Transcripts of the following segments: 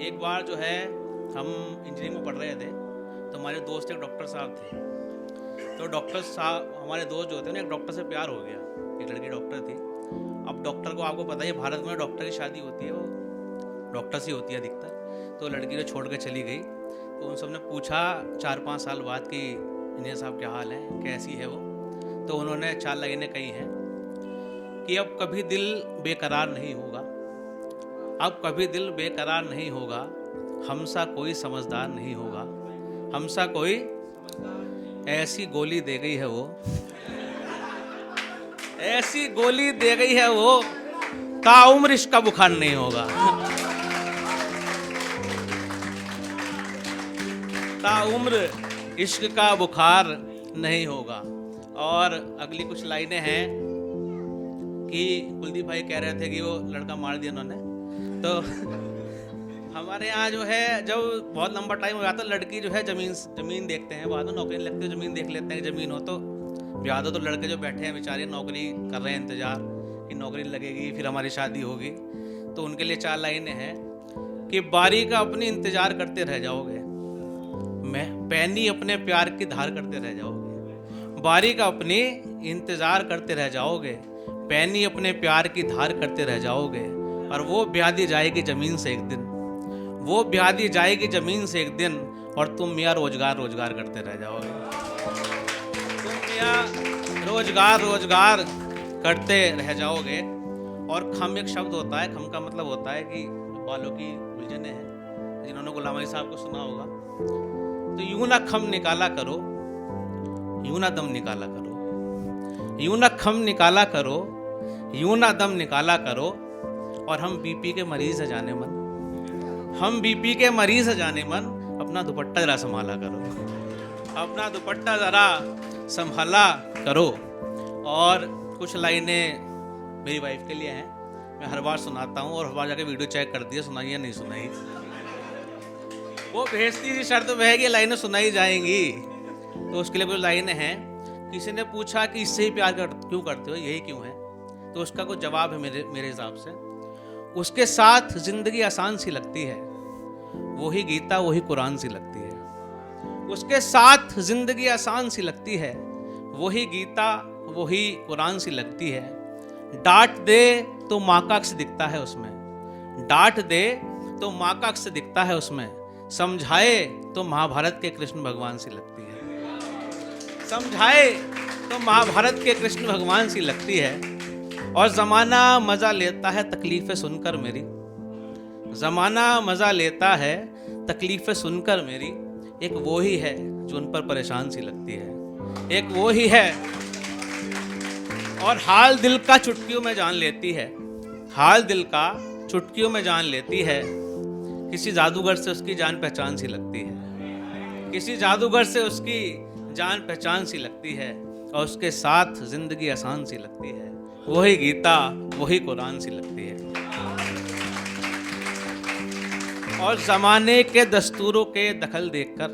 एक बार जो है हम इंजीनियरिंग में पढ़ रहे थे, तो हमारे दोस्त एक डॉक्टर साहब थे। तो डॉक्टर साहब, हमारे दोस्त जो थे ना, एक डॉक्टर से प्यार हो गया। एक लड़की डॉक्टर थी। अब डॉक्टर को आपको पता ही है, भारत में डॉक्टर की शादी होती है वो डॉक्टर से होती है अधिकतर। तो लड़की जो छोड़ के चली गई, तो उन सब ने पूछा 4-5 साल बाद कि इंजीनियर साहब क्या हाल है, कैसी है वो। तो उन्होंने 4 लाइनें कही हैं कि अब कभी दिल बेकरार नहीं होगा, अब कभी दिल बेकरार नहीं होगा, हमसा कोई समझदार नहीं होगा, हमसा कोई ऐसी गोली दे गई है वो, ऐसी गोली दे गई है वो, ताउम्र इसका बुखार नहीं होगा, ताउम्र इश्क का बुखार नहीं होगा। और अगली कुछ लाइनें हैं कि कुलदीप भाई कह रहे थे कि वो लड़का मार दिया उन्होंने। तो हमारे यहाँ जो है, जब बहुत लंबा टाइम हो जाता है, लड़की जो है जमीन देखते हैं, बाद में नौकरी लगती है, जमीन देख लेते हैं, जमीन हो तो ब्याह दो। तो लड़के जो बैठे हैं बेचारे, नौकरी कर रहे हैं, इंतजार कि नौकरी लगेगी फिर हमारी शादी होगी। तो उनके लिए 4 लाइनें हैं कि बारी का अपनी इंतजार करते रह जाओगे, मैं पैनी अपने प्यार की धार करते रह जाओगे, बारी का अपनी इंतजार करते रह जाओगे, पैनी अपने प्यार की धार करते रह जाओगे। और वो ब्याह जाएगी जमीन से एक दिन, वो ब्याह जाएगी जमीन से एक दिन, और तुम मियाँ रोजगार रोजगार करते रह जाओगे, तुम मियाँ रोजगार रोजगार करते रह जाओगे। और खम एक शब्द होता है, खम का मतलब होता है कि बालों की उलझने हैं, जिन्होंने गुलाम अली साहब को सुना होगा। तो यूं ना खम निकाला करो, यूं ना दम निकाला करो, यूं ना खम निकाला करो, यूं ना दम निकाला करो। और हम बीपी के मरीज है जाने मन, हम बीपी के मरीज है जाने मन, अपना दुपट्टा जरा संभाला करो, अपना दुपट्टा जरा संभाला करो। और कुछ लाइनें मेरी वाइफ के लिए हैं, मैं हर बार सुनाता हूँ, और हर बार जाके वीडियो चेक करती है सुनाई या नहीं सुनाई। वो भेजती थी, शर्त वह है कि लाइनें सुनाई जाएंगी। तो उसके लिए कुछ लाइनें हैं। किसी ने पूछा कि इससे ही प्यार क्यों करते हो, यही क्यों है? तो उसका कुछ जवाब है मेरे हिसाब से, उसके साथ जिंदगी आसान सी लगती है, वही गीता वही कुरान सी लगती है। उसके साथ जिंदगी आसान सी लगती है, वही गीता वही कुरान सी लगती है। डांट दे तो माँ का अक्स दिखता है उसमें, डांट दे तो माँ का अक्स दिखता है उसमें, समझाए तो महाभारत के कृष्ण भगवान सी लगती है, समझाए तो महाभारत के कृष्ण भगवान सी लगती है। और जमाना मजा लेता है तकलीफें सुनकर मेरी, जमाना मजा लेता है तकलीफें सुनकर मेरी, एक वो ही है जो उन पर परेशान सी लगती है, एक वो ही है। और हाल दिल का चुटकियों में जान लेती है, हाल दिल का चुटकियों में जान लेती है, किसी जादूगर से उसकी जान पहचान सी लगती है, किसी जादूगर से उसकी जान पहचान सी लगती है। और उसके साथ जिंदगी आसान सी लगती है, वही गीता वही कुरान सी लगती है। और जमाने के दस्तूरों के दखल देखकर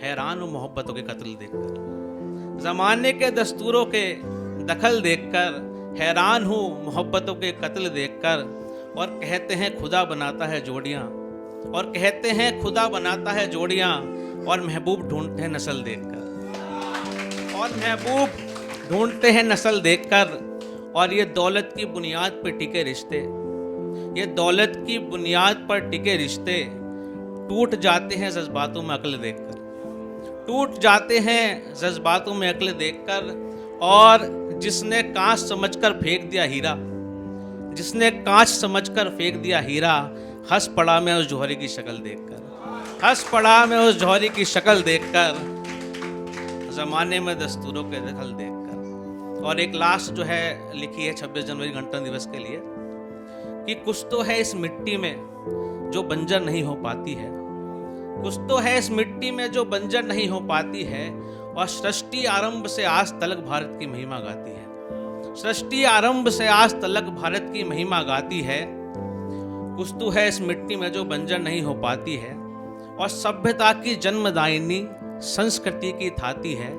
हैरान हूं मोहब्बतों के कत्ल देखकर, जमाने के दस्तूरों के दखल देखकर हैरान हूं मोहब्बतों के कत्ल देखकर। और कहते हैं खुदा बनाता है जोड़ियां, और कहते हैं खुदा बनाता है जोड़ियां, और महबूब ढूंढते हैं नस्ल देखकर, और महबूब ढूंढते हैं नस्ल देखकर। और ये दौलत की बुनियाद पर टिके रिश्ते, ये दौलत की बुनियाद पर टिके रिश्ते टूट जाते हैं जज्बातों में अक्ल देखकर, टूट जाते हैं जज्बातों में अक्ल देखकर। और जिसने कांच समझकर फेंक दिया हीरा, जिसने कांच समझकर फेंक दिया हीरा, हंस पड़ा मैं उस जौहरी की शक्ल देखकर, हंस पड़ा मैं उस जौहरी की शक्ल देखकर, जमाने में दस्तूरों के दखल देखकर। और एक लास्ट जो है लिखी है 26 जनवरी गणतंत्र दिवस के लिए, कि कुछ तो है इस मिट्टी में जो बंजर नहीं हो पाती है, कुछ तो है इस मिट्टी में जो बंजर नहीं हो पाती है। और सृष्टि आरंभ से आज तलक भारत की महिमा गाती है, सृष्टि आरंभ से आज तलक भारत की महिमा गाती है। कुछ तो है इस मिट्टी में जो बंजर नहीं हो पाती है। और सभ्यता की जन्मदायिनी संस्कृति की थाती है,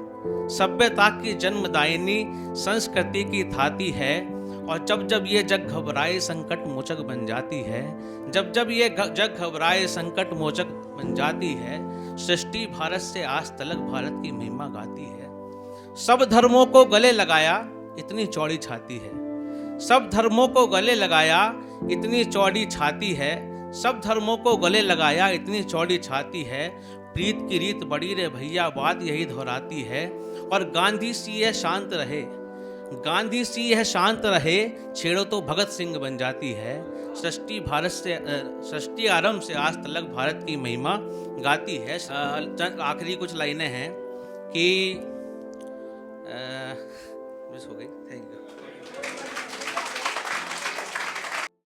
सभ्यता की जन्मदायिनी संस्कृति की थाती है। और जब जब ये जग घबराए संकट मोचक बन जाती है, जब जब ये जग घबराए संकट मोचक बन जाती है, सृष्टि भारत से आज तलक भारत की महिमा गाती है। सब धर्मों को गले लगाया इतनी चौड़ी छाती है, सब धर्मों को गले लगाया इतनी चौड़ी छाती है, सब धर्मों को गले लगाया इतनी चौड़ी छाती है। प्रीत की रीत बड़ी रे भैया बात यही दोहराती है। और गांधी सी यह शांत रहे, गांधी सी यह शांत रहे, छेड़ो तो भगत सिंह बन जाती है। सृष्टि भारत से सृष्टि आरंभ से आज तलक भारत की महिमा गाती है। आखिरी कुछ लाइनें हैं कि मिस हो गई, थैंक यू।